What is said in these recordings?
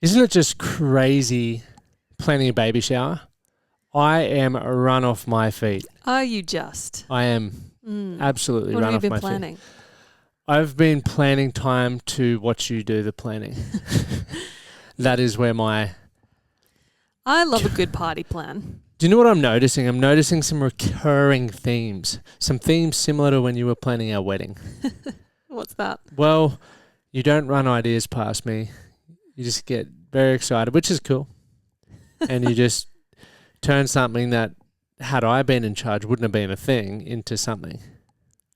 Isn't it just crazy planning a baby shower? I am run off my feet. Are you just? I am absolutely What run have off you my been planning? feet. I've been planning time to watch you do the planning. That is where my... I love a good party plan. Do you know what I'm noticing? I'm noticing some recurring themes. Some themes similar to when you were planning our wedding. What's that? Well, you don't run ideas past me. You just get very excited, which is cool. And you just turn something that, had I been in charge, wouldn't have been a thing into something.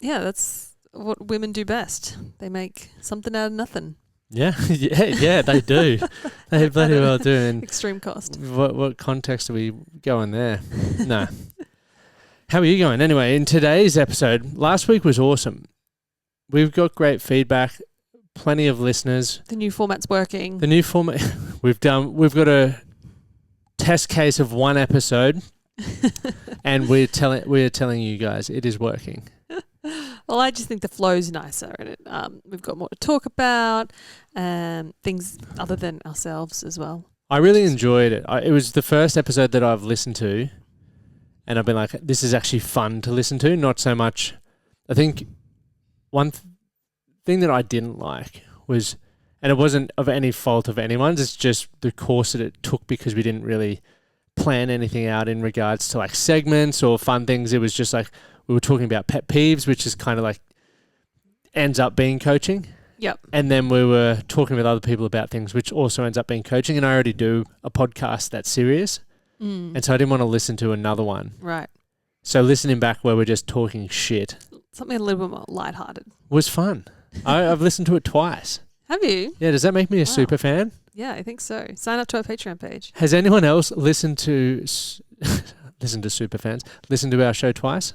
Yeah, that's what women do best. They make something out of nothing. Yeah, yeah, they do. They bloody well do. And extreme cost. what context are we going there? No. How are you going? Anyway, in today's episode, last week was awesome. We've got great feedback, plenty of listeners. The new format's working. The new format we've got a test case of one episode, and we're telling you guys it is working. Well, I just think the flow's nicer, and we've got more to talk about, things other than ourselves as well. I really enjoyed it. It was the first episode that I've listened to, and I've been like, this is actually fun to listen to. Not so much. I think one thing that I didn't like was, and it wasn't of any fault of anyone's, it's just the course that it took because we didn't really plan anything out in regards to like segments or fun things. It was just like we were talking about pet peeves, which is kind of like ends up being coaching. Yep. And then we were talking with other people about things, which also ends up being coaching. And I already do a podcast that's serious. And so I didn't want to listen to another one. Right. So listening back where we're just talking shit Something a little bit more lighthearted. was fun. I've listened to it twice. Have you? Yeah, does that make me a super fan? Yeah, I think so. Sign up to our Patreon page. Has anyone else listened to super fans? Listen to our show twice?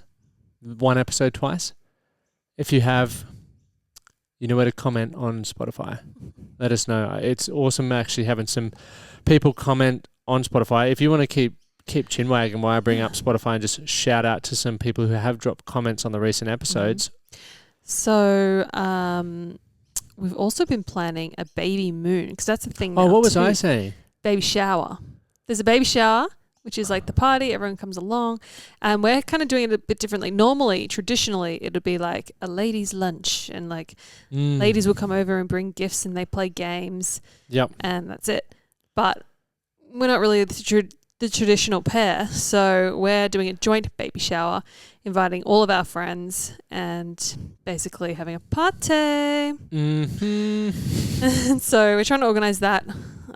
One episode twice? If you have, you know where to comment on Spotify. Let us know. It's awesome actually having some people comment on Spotify. If you want to keep chinwagging while I bring up Spotify and just shout out to some people who have dropped comments on the recent episodes. So, we've also been planning a baby moon because that's the thing now. Oh, what was I saying? Baby shower. There's a baby shower, which is like the party. Everyone comes along. And we're kind of doing it a bit differently. Normally, traditionally, it would be like a ladies' lunch and like ladies will come over and bring gifts and they play games. Yep. And that's it. But we're not really the traditional pair. So we're doing a joint baby shower, inviting all of our friends and basically having a party. And so we're trying to organise that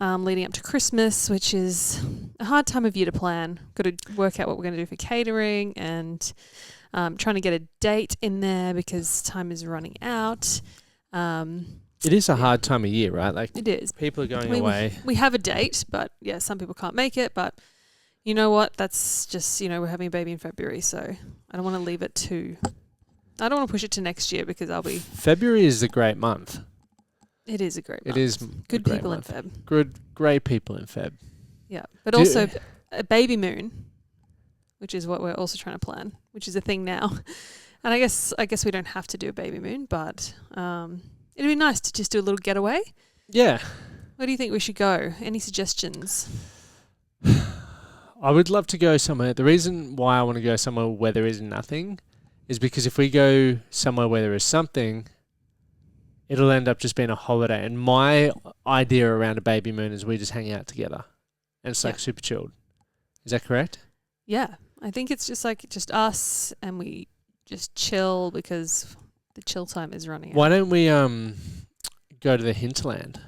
leading up to Christmas, which is a hard time of year to plan. Got to work out what we're going to do for catering and trying to get a date in there because time is running out. It is a hard time of year, right? Like it is. People are going away. We have a date, but yeah, some people can't make it. But you know what? That's just, we're having a baby in February, so I don't want to leave it to... I don't want to push it to next year because I'll be... February is a great month. It is a great month. It is good people in Feb. Great people in Feb. Yeah, but also a baby moon, which is what we're also trying to plan, which is a thing now. And I guess we don't have to do a baby moon, but it'd be nice to just do a little getaway. Yeah. Where do you think we should go? Any suggestions? I would love to go somewhere. The reason why I want to go somewhere where there is nothing is because if we go somewhere where there is something, it'll end up just being a holiday. And my idea around a baby moon is we just hang out together. And it's like super chilled. Is that correct? Yeah. I think it's just like just us and we just chill because the chill time is running out. Why don't we go to the hinterland?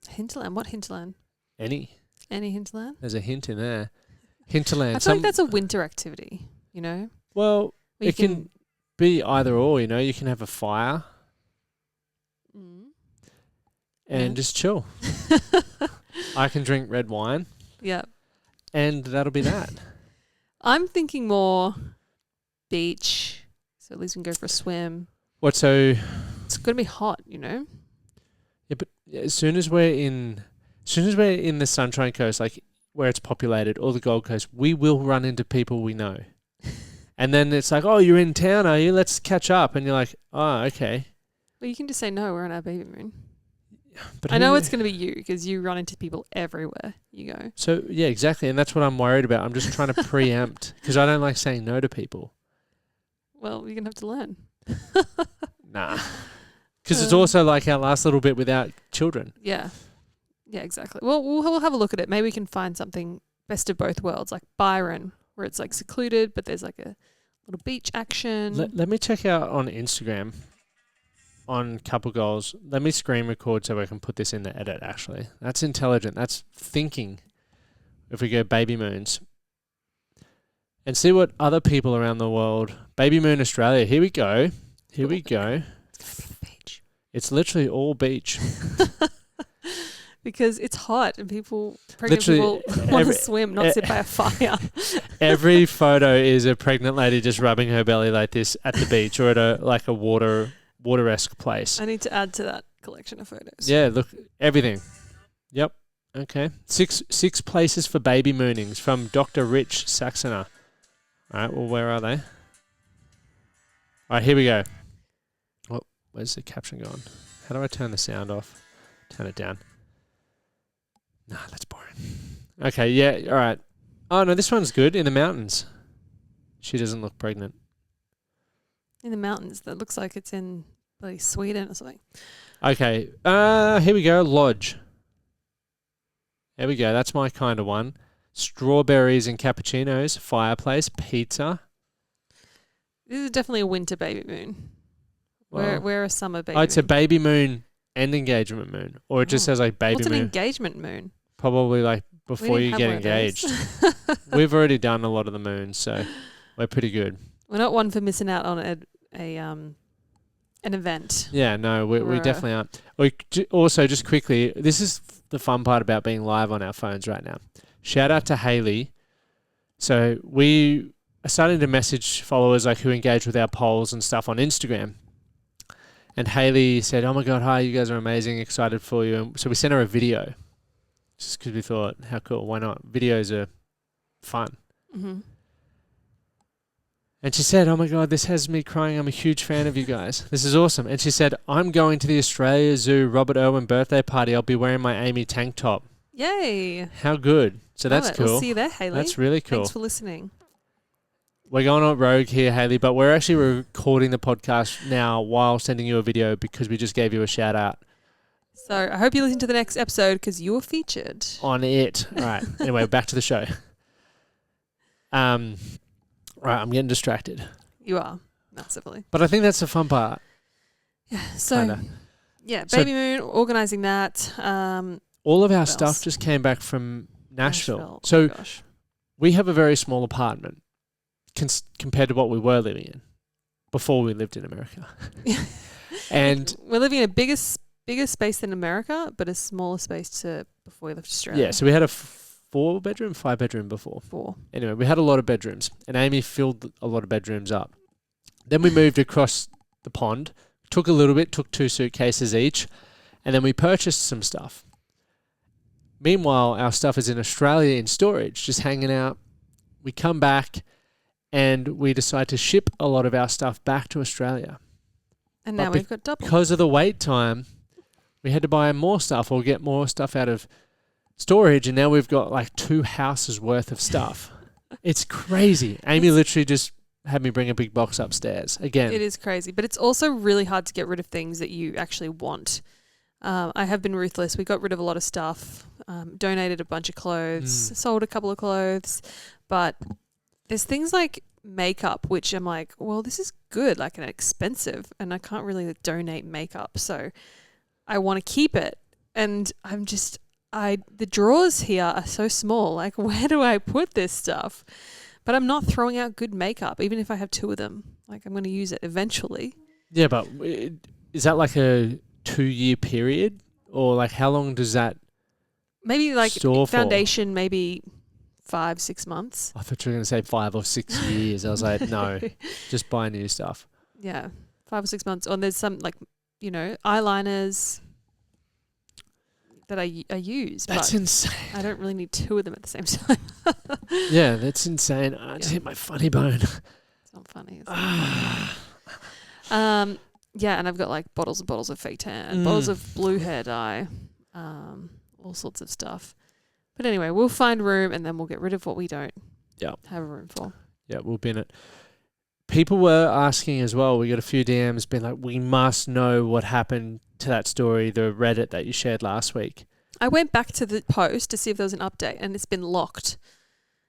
Hinterland? What hinterland? Any hinterland? There's a hint in there. Hinterland. I feel like that's a winter activity, Well, it can be either or, you can have a fire and just chill. I can drink red wine. Yeah. And that'll be that. I'm thinking more beach, so at least we can go for a swim. What, so... It's going to be hot, Yeah, but as soon as we're in the Sunshine Coast, like where it's populated, or the Gold Coast, we will run into people we know. And then it's like, oh, you're in town, are you? Let's catch up. And you're like, oh, okay. Well, you can just say no, we're on our baby moon. But I know it's going to be you because you run into people everywhere you go. So, yeah, exactly. And that's what I'm worried about. I'm just trying to preempt because I don't like saying no to people. Well, you're going to have to learn. Nah. Because it's also like our last little bit without children. Yeah. Yeah, exactly. Well, we'll have a look at it. Maybe we can find something best of both worlds, like Byron, where it's like secluded, but there's like a little beach action. Let me check out on Instagram on Couple Goals. Let me screen record so I can put this in the edit, actually. That's intelligent. That's thinking. If we go Babymoons. And see what other people around the world... Babymoon Australia. Here we go. Here we go. It's going to be the beach. It's literally all beach. Because it's hot and pregnant Literally people want to swim, not sit by a fire. Every photo is a pregnant lady just rubbing her belly like this at the beach or at a water-esque place. I need to add to that collection of photos. Yeah, look, everything. Yep. Okay. Six places for baby moonings from Dr. Rich Saxoner. All right, well, where are they? All right, here we go. Oh, where's the caption gone? How do I turn the sound off? Turn it down. Nah, that's boring. Okay, yeah, all right. Oh, no, this one's good. In the mountains. She doesn't look pregnant. In the mountains. That looks like it's in bloody Sweden or something. Okay, here we go. Lodge. There we go. That's my kind of one. Strawberries and cappuccinos. Fireplace. Pizza. This is definitely a winter baby moon. Well, We're a summer baby oh, it's a moon. baby moon and engagement moon. Or it just says like baby What's moon. an engagement moon? Probably like We before didn't you have get one of those. engaged. We've already done a lot of the moons, so we're pretty good. We're not one for missing out on an event. Yeah, no, we Or, definitely aren't. Also, just quickly, this is the fun part about being live on our phones right now. Shout out to Hayley. So we are starting to message followers like who engage with our polls and stuff on Instagram. And Hayley said, "Oh my God, hi, you guys are amazing, excited for you." And so we sent her a video just because we thought, how cool, why not? Videos are fun. Mm-hmm. And she said, "Oh my God, this has me crying. I'm a huge fan of you guys. This is awesome." And she said, "I'm going to the Australia Zoo Robert Irwin birthday party. I'll be wearing my Amy tank top." Yay. How good. So that's cool. We'll see you there, Hayley. That's really cool. Thanks for listening. We're going on rogue here, Hayley, but we're actually recording the podcast now while sending you a video because we just gave you a shout out So I hope you listen to the next episode because you were featured. on it. All right. Anyway, back to the show. Right, I'm getting distracted. You are, massively. But I think that's the fun part. Yeah, so, Kinda. yeah, So- Baby Moon, organising that. All of our What stuff else? just came back from Nashville. Oh So my gosh. we have a very small apartment compared to what we were living in before we lived in America. And we're living in a bigger space than America, but a smaller space to before we left Australia. yeah, so we had a 4-bedroom, 5-bedroom before. 4. Anyway, we had a lot of bedrooms, and Amy filled a lot of bedrooms up. Then we moved across the pond, took a little bit, took 2 suitcases each, and then we purchased some stuff. Meanwhile, our stuff is in Australia in storage, just hanging out. We come back, and we decide to ship a lot of our stuff back to Australia. And But now we've got double. Because of the wait time, we had to buy more stuff or get more stuff out of storage, and now we've got like 2 houses worth of stuff. It's crazy. Amy literally just had me bring a big box upstairs again. It is crazy, but it's also really hard to get rid of things that you actually want. I have been ruthless. We got rid of a lot of stuff, donated a bunch of clothes, sold a couple of clothes, but there's things like makeup, which I'm like, well, this is good, like, and expensive, and I can't really donate makeup, so I want to keep it. And I'm just, the drawers here are so small. Like, where do I put this stuff? But I'm not throwing out good makeup, even if I have 2 of them. Like, I'm going to use it eventually. Yeah, but is that like a 2-year period? Or like how long does that Maybe like store for? foundation, maybe 5-6 months. I thought you were going to say 5 or 6 years. I was like, no, just buy new stuff. Yeah, 5 or 6 months. Or there's some, like, you know, eyeliners that I use. That's but insane. I don't really need 2 of them at the same time. Yeah, that's insane. I just hit my funny bone. It's not funny. Is it? Yeah, and I've got like bottles and bottles of fake tan, bottles of blue hair dye, all sorts of stuff. But anyway, we'll find room and then we'll get rid of what we don't have a room for. Yeah, we'll bin it. People were asking as well. We got a few DMs being like, we must know what happened to that story, the Reddit that you shared last week. I went back to the post to see if there was an update and it's been locked.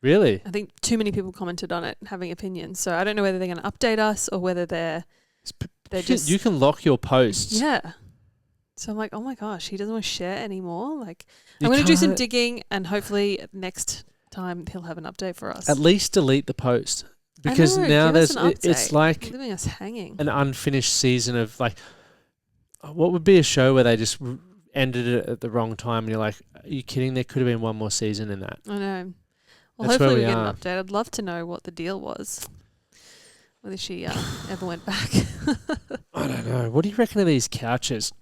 Really? I think too many people commented on it having opinions. So I don't know whether they're going to update us or whether they're just... You can lock your posts. Yeah. So I'm like, oh my gosh, he doesn't want to share anymore. Like, I'm going to do some digging and hopefully next time he'll have an update for us. At least delete the post. Because now it's like leaving us hanging. An unfinished season of like, what would be a show where they just ended it at the wrong time and you're like, are you kidding? There could have been one more season in that. I know. Well, That's hopefully we where get we an are. update. I'd love to know what the deal was. Whether she ever went back. I don't know. What do you reckon of these couches?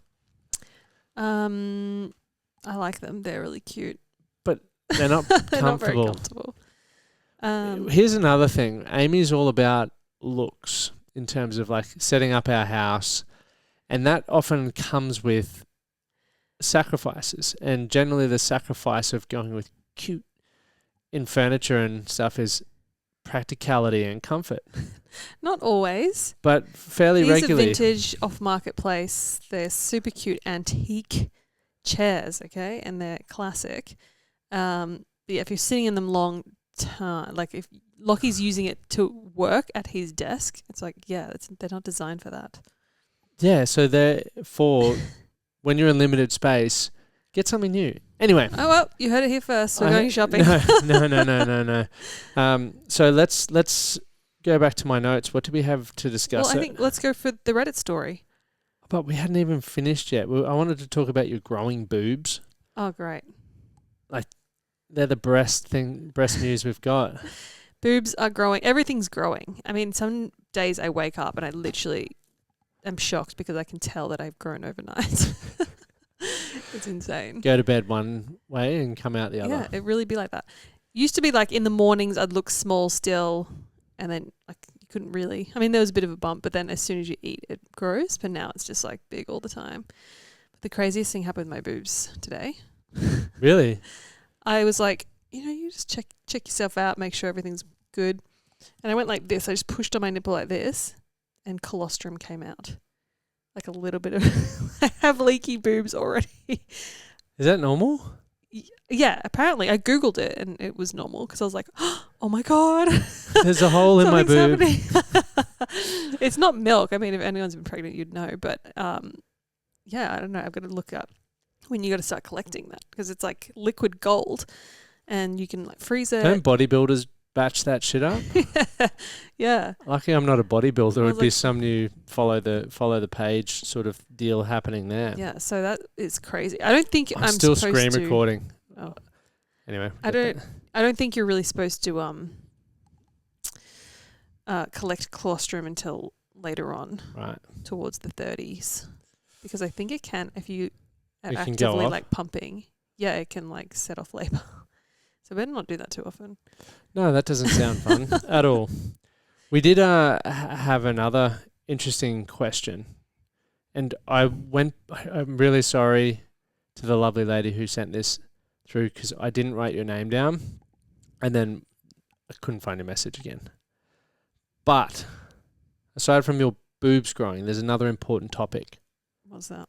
I like them. They're really cute. But they're not They're not very comfortable. comfortable. Here's another thing. Amy's all about looks in terms of like setting up our house. And that often comes with sacrifices. And generally the sacrifice of going with cute in furniture and stuff is practicality and comfort. Not always. But fairly regularly. These are vintage off marketplace. They're super cute antique chairs, okay? And they're classic. Yeah, if you're sitting in them long time, like if Lachie's using it to work at his desk, it's like, yeah, they're not designed for that. Yeah, so therefore, when you're in limited space, get something new. Anyway. Oh, well, you heard it here first. We're going shopping. No. So let's go back to my notes. What do we have to discuss? Well, I think let's go for the Reddit story. But we hadn't even finished yet. I wanted to talk about your growing boobs. Oh, great. Like, they're the breast news we've got. Boobs are growing. Everything's growing. I mean, some days I wake up and I literally am shocked because I can tell that I've grown overnight. It's insane. Go to bed one way and come out the other. Yeah, it really be like that. Used to be like in the mornings I'd look small still and then like you couldn't really. I mean, there was a bit of a bump, but then as soon as you eat, it grows. But now it's just like big all the time. But the craziest thing happened with my boobs today. Really? I was like, you just check yourself out, make sure everything's good. And I went like this. I just pushed on my nipple like this and colostrum came out. Like a little bit of... I have leaky boobs already. Is that normal? Yeah, apparently. I Googled it and it was normal because I was like, oh my God. There's a hole in my boob. It's not milk. I mean, if anyone's been pregnant, you'd know. But yeah, I don't know. I've got to look up when you got to start collecting that because it's like liquid gold and you can like freeze it. Don't bodybuilders batch that shit up? Yeah. Lucky I'm not a bodybuilder. It would be like, some new follow the page sort of deal happening there. Yeah, so that is crazy. I don't think I'm still supposed screen to, recording. Oh. Anyway, I don't think you're really supposed to collect colostrum until later on, right? Towards the 30s, because I think it can if you are It can actively go off. like pumping. Yeah, it can like set off labor. So better not do that too often. No, that doesn't sound fun at all. We did have another interesting question, and I'm really sorry to the lovely lady who sent this through because I didn't write your name down, and then I couldn't find your message again. But aside from your boobs growing, there's another important topic. What's that?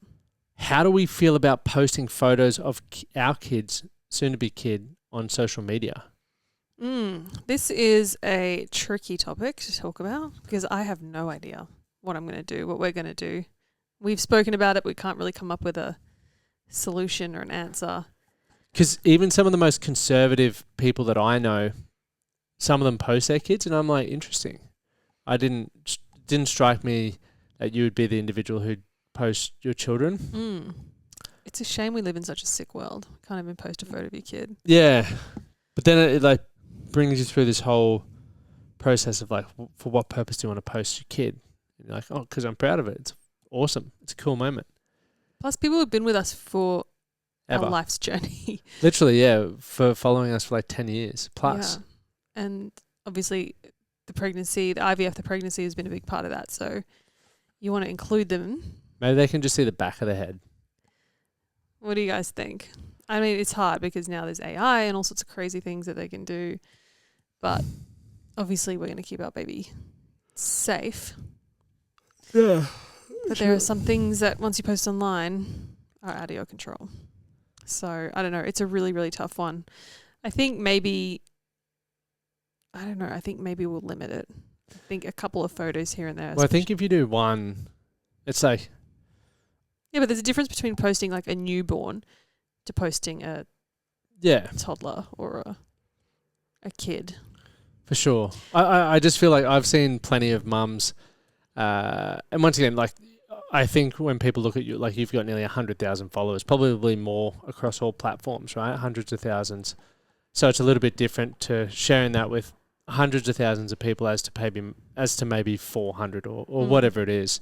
How do we feel about posting photos of our kids, soon-to-be kid, on social media? This is a tricky topic to talk about because I have no idea what I'm going to do, what we're going to do. We've spoken about it. We can't really come up with a solution or an answer. Because even some of the most conservative people that I know, some of them post their kids, and I'm like, interesting. It didn't strike me that you would be the individual who'd post your children. It's a shame we live in such a sick world. Can't even post a photo of your kid. Yeah, but then it like brings you through this whole process of like, for what purpose do you want to post your kid? And you're like, oh, because I'm proud of it. It's awesome. It's a cool moment. Plus, people have been with us for Ever. our life's journey. Literally, yeah, for following us for like 10 years plus. Yeah. And obviously the IVF, the pregnancy has been a big part of that. So, you want to include them. Maybe they can just see the back of the head. What do you guys think? I mean, it's hard because now there's AI and all sorts of crazy things that they can do. But obviously we're going to keep our baby safe. Yeah. But there are some things that once you post online are out of your control. So, I don't know. It's a really, really tough one. I think maybe we'll limit it. I think a couple of photos here and there. Well, I think if you do one, it's like... Yeah, but there's a difference between posting like a newborn to posting a toddler or a kid. For sure. I just feel like I've seen plenty of mums, and once again, like, I think when people look at you, like, you've got nearly 100,000 followers, probably more across all platforms, right? Hundreds of thousands. So it's a little bit different to sharing that with hundreds of thousands of people as to maybe 400 or whatever it is.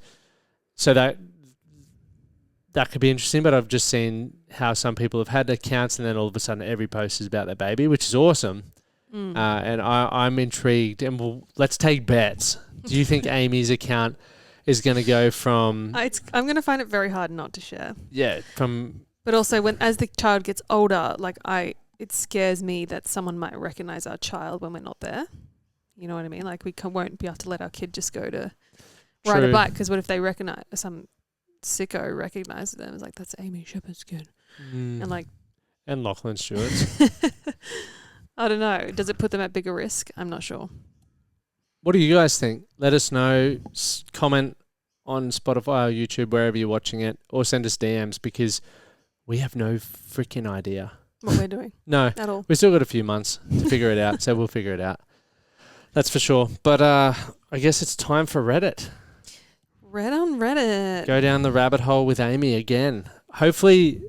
So that could be interesting, but I've just seen how some people have had accounts and then all of a sudden every post is about their baby, which is awesome. And I'm intrigued, and let's take bets. Do you think Amy's account is going to go from... I'm going to find it very hard not to share. Yeah, But also, as the child gets older, like it scares me that someone might recognize our child when we're not there. You know what I mean? Like we won't be able to let our kid just go to ride a bike, because what if they recognize some sicko recognizes them? It's like, that's Amy Shepherd's kid, and Lachlan Stewart's. I don't know. Does it put them at bigger risk? I'm not sure. What do you guys think? Let us know. Comment on Spotify or YouTube, wherever you're watching it, or send us DMs, because we have no freaking idea what we're doing. No, at all. We've still got a few months to figure it out, so we'll figure it out. That's for sure. But I guess it's time for Reddit. On Reddit. Go down the rabbit hole with Amy again. Hopefully,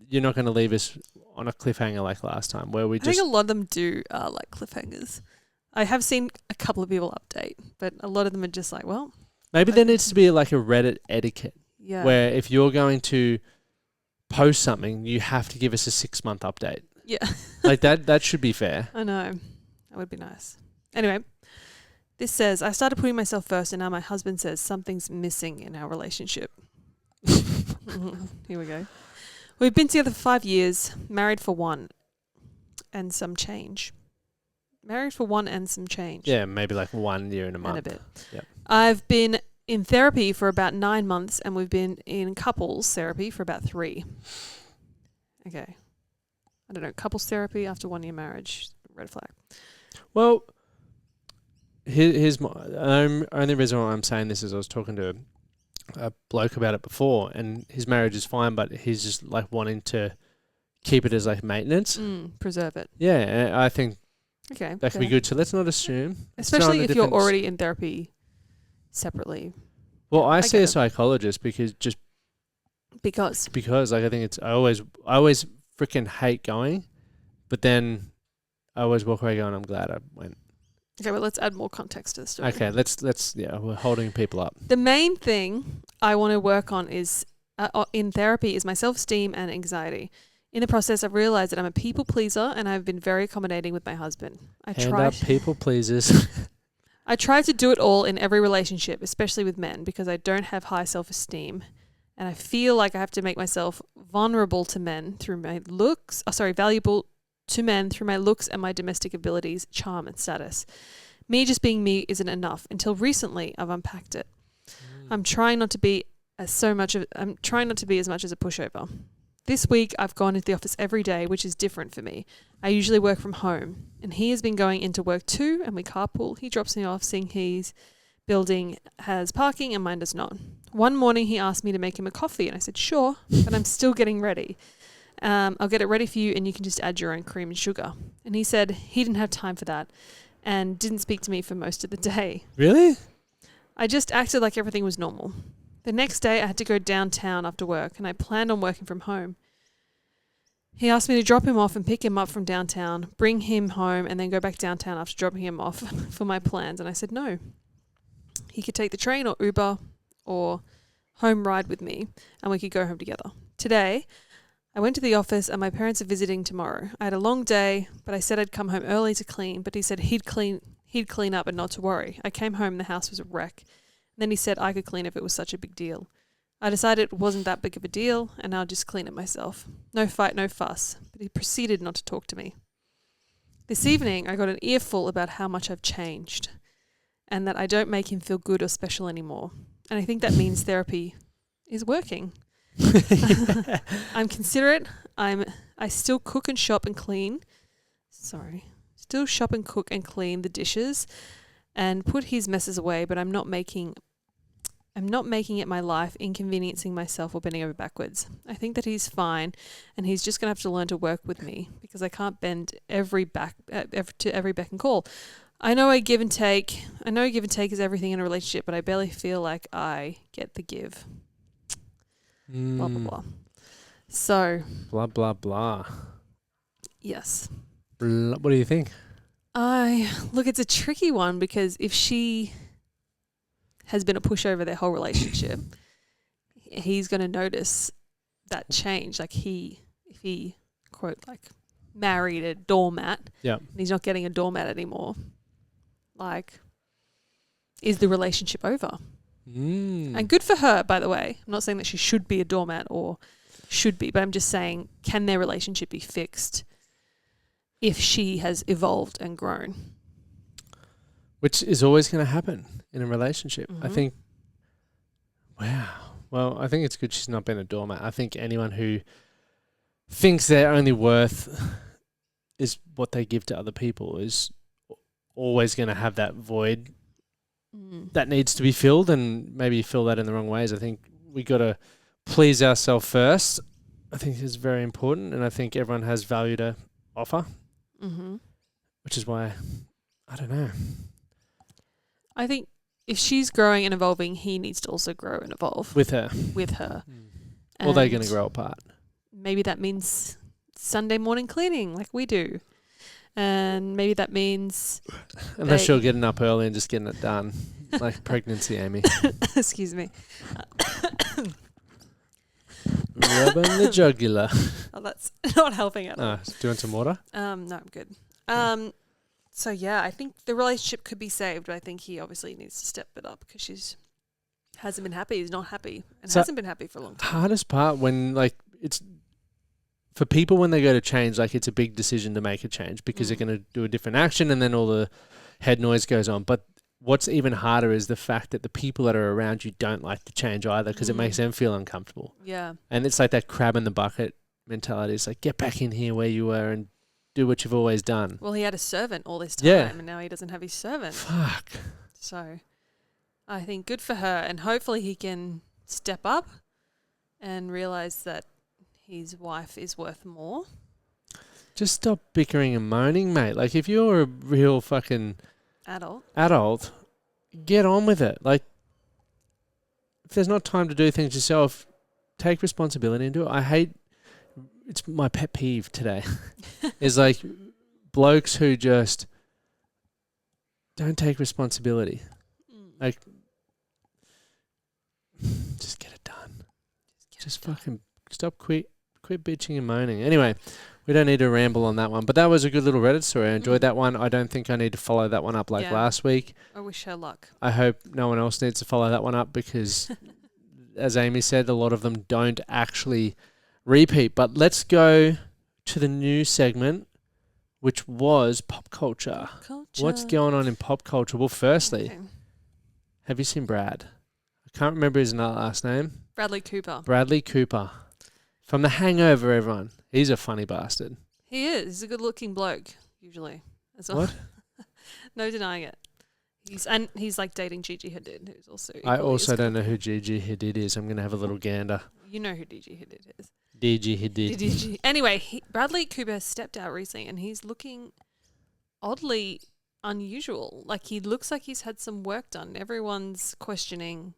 you're not going to leave us on a cliffhanger like last time, where I think a lot of them do like cliffhangers. I have seen a couple of people update, but a lot of them are just like, well... Maybe there needs to be like a Reddit etiquette, where if you're going to post something, you have to give us a 6-month update. Yeah. Like that should be fair. I know. That would be nice. Anyway, this says, I started putting myself first, and now my husband says something's missing in our relationship. Here we go. We've been together for 5 years, married for 1 and some change. Married for 1 and some change. Yeah, maybe like 1 year and a month. And a bit. Yep. I've been in therapy for about 9 months, and we've been in couples therapy for about 3. Okay. I don't know. Couples therapy after 1 year marriage, red flag. Well, here's my only reason why I'm saying this is I was talking to a bloke about it before, and his marriage is fine, but he's just like wanting to keep it as like maintenance. Preserve it. Yeah, I think that could be good. So let's not assume. Especially if you're already in therapy separately. Well, I see a psychologist because like I think it's I always freaking hate going, but then I always walk away going, I'm glad I went. Okay, well, let's add more context to the story. Okay, let's we're holding people up. The main thing I want to work on is in therapy is my self-esteem and anxiety. In the process, I've realized that I'm a people pleaser, and I've been very accommodating with my husband. Hand up, people pleasers. I try to do it all in every relationship, especially with men, because I don't have high self-esteem, and I feel like I have to make myself vulnerable to men through my looks. Valuable to men through my looks and my domestic abilities, charm, and status. Me just being me isn't enough. Until recently, I've unpacked it. I'm trying not to be as much as a pushover. This week, I've gone into the office every day, which is different for me. I usually work from home, and he has been going into work too, and we carpool. He drops me off, seeing his building has parking and mine does not. One morning, he asked me to make him a coffee, and I said, sure, but I'm still getting ready. I'll get it ready for you, and you can just add your own cream and sugar. And he said he didn't have time for that and didn't speak to me for most of the day. Really? I just acted like everything was normal. The next day, I had to go downtown after work, and I planned on working from home. He asked me to drop him off and pick him up from downtown, bring him home, and then go back downtown after dropping him off for my plans. And I said no. He could take the train or Uber or home ride with me, and we could go home together. Today, I went to the office, and my parents are visiting tomorrow. I had a long day, but I said I'd come home early to clean, but he said he'd clean up and not to worry. I came home and the house was a wreck, Then he said I could clean if it was such a big deal. I decided it wasn't that big of a deal and I'll just clean it myself. No fight, no fuss. But he proceeded not to talk to me. This evening, I got an earful about how much I've changed and that I don't make him feel good or special anymore. And I think that means therapy is working. I'm considerate. I still cook and shop and clean. Still shop and cook and clean the dishes and put his messes away, but I'm not making it my life, inconveniencing myself or bending over backwards. I think that he's fine and he's just going to have to learn to work with me because I can't bend to every beck and call. I know give and take is everything in a relationship, but I barely feel like I get the give. Blah, blah, blah. So. Blah, blah, blah. Yes. What do you think? Look, it's a tricky one because if she has been a pushover their whole relationship, he's going to notice that change. Like if he, quote, like married a doormat, yeah, and he's not getting a doormat anymore, like, is the relationship over? And good for her, by the way. I'm not saying that she should be a doormat or should be, but I'm just saying, can their relationship be fixed if she has evolved and grown? Which is always going to happen in a relationship. Mm-hmm. I think, wow. Well, I think it's good she's not been a doormat. I think anyone who thinks their only worth is what they give to other people is always going to have that void that needs to be filled, and maybe fill that in the wrong ways. I think we got to please ourselves first. I think it's very important, and I think everyone has value to offer, which is why, I don't know. I think if she's growing and evolving, he needs to also grow and evolve. With her. Or they're going to grow apart. Maybe that means Sunday morning cleaning like we do. And maybe that means... Unless you're getting up early and just getting it done. Like pregnancy, Amy. Excuse me. Rubbing the jugular. Oh, that's not helping at all. Do you want some water? No, I'm good. So, yeah, I think the relationship could be saved, but I think he obviously needs to step it up because she's hasn't been happy. He's not happy and hasn't been happy for a long time. Hardest part when, like, it's... For people, when they go to change, like, it's a big decision to make a change because they're going to do a different action and then all the head noise goes on. But what's even harder is the fact that the people that are around you don't like the change either because it makes them feel uncomfortable. Yeah. And it's like that crab in the bucket mentality. It's like, get back in here where you were and do what you've always done. Well, he had a servant all this time and now he doesn't have his servant. Fuck. So I think good for her, and hopefully he can step up and realise that his wife is worth more. Just stop bickering and moaning, mate. Like, if you're a real fucking adult, get on with it. Like, if there's not time to do things yourself, take responsibility and do it. It's my pet peeve today, is like blokes who just don't take responsibility. Like, just get it done. Just fucking stop quit bitching and moaning. Anyway, we don't need to ramble on that one. But that was a good little Reddit story. I enjoyed that one. I don't think I need to follow that one up like last week. I wish her luck. I hope no one else needs to follow that one up because, as Amy said, a lot of them don't actually repeat. But let's go to the new segment, which was pop culture. What's going on in pop culture? Well, firstly, have you seen Brad? I can't remember his last name. Bradley Cooper. Bradley Cooper. From The Hangover, everyone. He's a funny bastard. He is. He's a good-looking bloke, usually. As well. What? No denying it. He's like dating Gigi Hadid, who's also... I also don't know who Gigi Hadid is. I'm going to have a little gander. You know who Gigi Hadid is. Gigi Hadid. Anyway, Bradley Cooper stepped out recently and he's looking oddly unusual. Like, he looks like he's had some work done. Everyone's questioning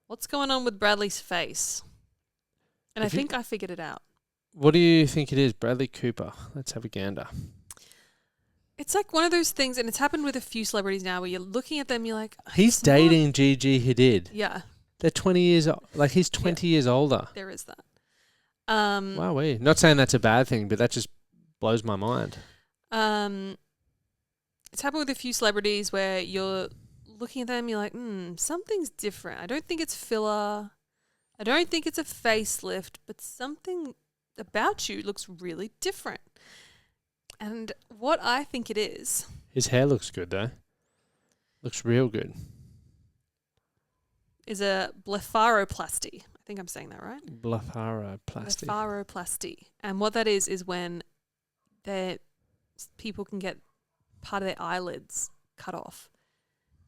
what's going on with Bradley's face. And I think I figured it out. What do you think it is, Bradley Cooper? Let's have a gander. It's like one of those things, and it's happened with a few celebrities now, where you're looking at them, you're like... He's dating Gigi Hadid. Yeah. They're 20 years... Like, he's 20 years older. There is that. Wowee. Not saying that's a bad thing, but that just blows my mind. It's happened with a few celebrities where you're looking at them, you're like, something's different. I don't think it's filler. I don't think it's a facelift, but something about you looks really different. And what I think it is... His hair looks good, though. Looks real good. Is a blepharoplasty. I think I'm saying that right. Blepharoplasty. Blepharoplasty. And what that is when people can get part of their eyelids cut off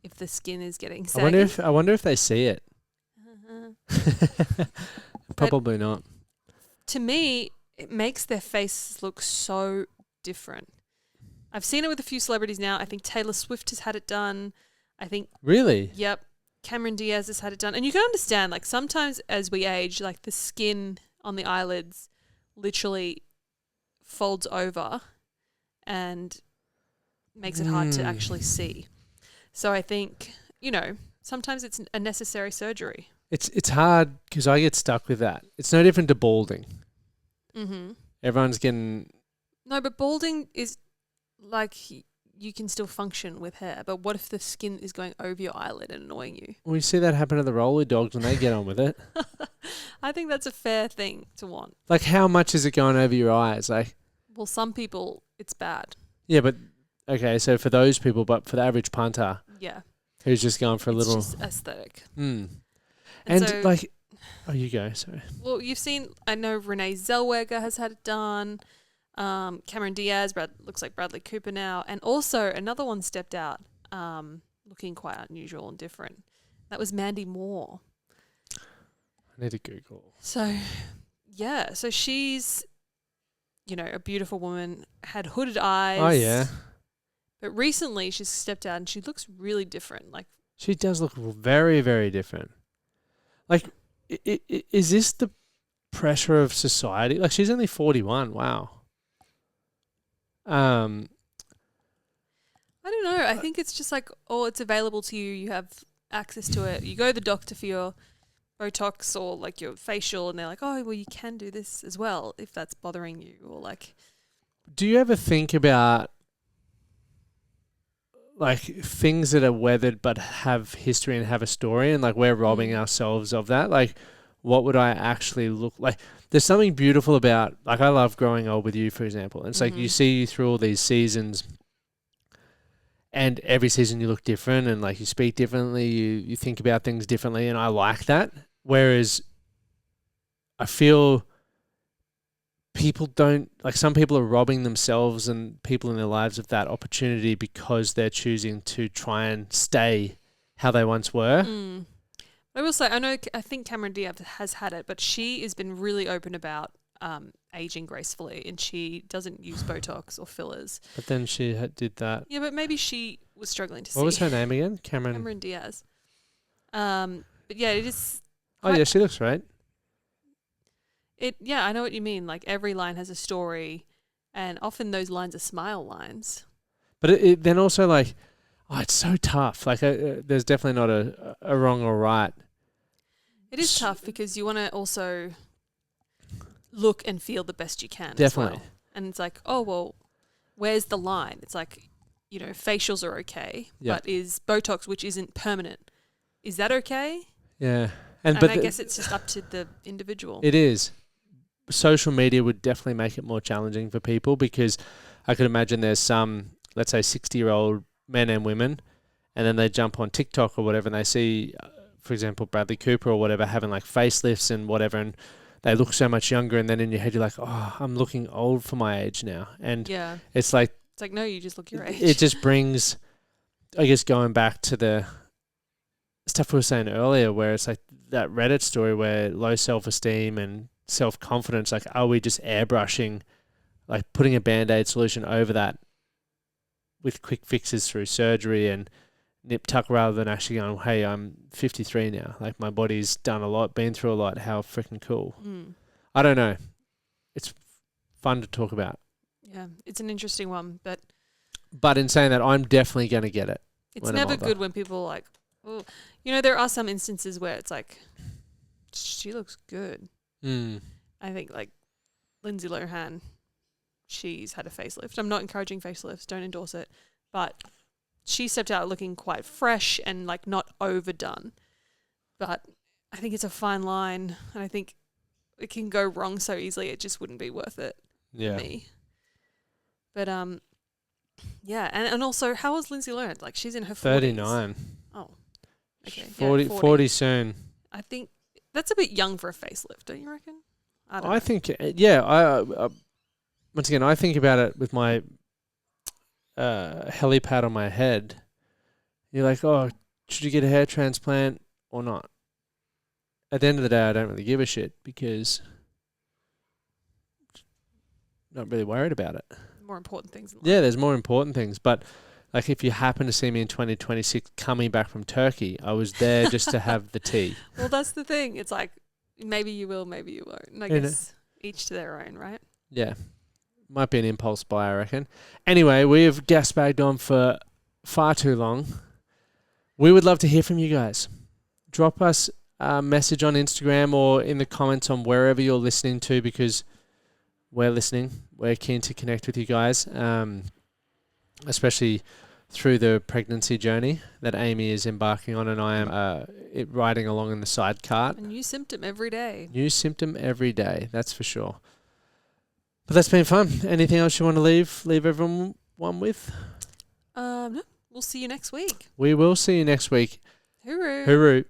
if the skin is getting saggy. I wonder if they see it. Probably not. To me, it makes their faces look so different. I've seen it with a few celebrities now. I think Taylor Swift has had it done. I think... Really? Yep. Cameron Diaz has had it done. And you can understand, like, sometimes as we age, like, the skin on the eyelids literally folds over and makes it hard to actually see. So I think, sometimes it's a necessary surgery. It's hard because I get stuck with that. It's no different to balding. Mm-hmm. Everyone's getting... No, but balding is like... You can still function with hair, but what if the skin is going over your eyelid and annoying you? We see that happen to the roller dogs when they get on with it. I think that's a fair thing to want. Like, how much is it going over your eyes? Like, well, some people, it's bad. Yeah, but, okay, so for those people, but for the average punter, who's just going for a little... It's just aesthetic. And so, like... Oh, you go, sorry. Well, you've seen... I know Renee Zellweger has had it done. Cameron Diaz looks like Bradley Cooper now, and also another one stepped out, looking quite unusual and different. That was Mandy Moore. I need to Google. So she's, a beautiful woman, had hooded eyes. Oh yeah. But recently she's stepped out and she looks really different. Like, she does look very, very different. Like, is this the pressure of society? Like, she's only 41. Wow. I don't know. I think it's just like, it's available to you. You have access to it. You go to the doctor for your Botox or like your facial, and they're like, oh, well, you can do this as well if that's bothering you. Or like, do you ever think about like things that are weathered but have history and have a story, and like we're robbing ourselves of that? Like, what would I actually look like? There's something beautiful about, like, I love growing old with you, for example. And it's like you see you through all these seasons, and every season you look different, and like you speak differently, you think about things differently, and I like that. Whereas I feel people don't, like, some people are robbing themselves and people in their lives of that opportunity because they're choosing to try and stay how they once were. I will say, I think Cameron Diaz has had it, but she has been really open about aging gracefully, and she doesn't use Botox or fillers. But then she did that. Yeah, but maybe she was struggling to see. What was her name again? Cameron Diaz. But yeah, it is... Oh yeah, she looks right. Yeah, I know what you mean. Like, every line has a story, and often those lines are smile lines. But it then also, like... Oh, it's so tough. Like, there's definitely not a wrong or right. It is tough because you want to also look and feel the best you can. Definitely. As well. And it's like, oh, well, where's the line? It's like, facials are okay, but is Botox, which isn't permanent, is that okay? Yeah. But I guess it's just up to the individual. It is. Social media would definitely make it more challenging for people, because I could imagine there's some, let's say, 60-year-old men and women, and then they jump on TikTok or whatever, and they see, for example, Bradley Cooper or whatever having like facelifts and whatever, and they look so much younger, and then in your head you're like, oh, I'm looking old for my age now. And it's like, no, you just look your age. It just brings, I guess, going back to the stuff we were saying earlier, where it's like that Reddit story where low self-esteem and self-confidence, like, are we just airbrushing, like putting a Band-Aid solution over that with quick fixes through surgery and nip tuck, rather than actually going, hey, I'm 53 now. Like, my body's done a lot, been through a lot. How freaking cool. I don't know. It's fun to talk about. Yeah, it's an interesting one. But in saying that, I'm definitely going to get it. It's never good when people are like, oh, there are some instances where it's like, she looks good. I think like Lindsay Lohan, she's had a facelift. I'm not encouraging facelifts, don't endorse it, but she stepped out looking quite fresh and like not overdone. But I think it's a fine line, and I think it can go wrong so easily. It just wouldn't be worth it for me. But yeah, and also, how was Lindsay Lohan? Like, she's in her 40s. 39. Oh, okay. 40 soon. I think that's a bit young for a facelift, don't you reckon? I don't know. think, I once again, I think about it with my helipad on my head. You're like, oh, should you get a hair transplant or not? At the end of the day, I don't really give a shit because I'm not really worried about it. More important things in life. Yeah, there's more important things. But like, if you happen to see me in 2026 coming back from Turkey, I was there just to have the tea. Well, that's the thing. It's like, maybe you will, maybe you won't. And I guess each to their own, right? Yeah. Might be an impulse buy, I reckon. Anyway, we have gas bagged on for far too long. We would love to hear from you guys. Drop us a message on Instagram or in the comments on wherever you're listening to, because we're listening. We're keen to connect with you guys, especially through the pregnancy journey that Amy is embarking on, and I am riding along in the side cart. A new symptom every day. New symptom every day, that's for sure. But that's been fun. Anything else you want to leave everyone with? No. We'll see you next week. We will see you next week. Hooroo. Hooroo.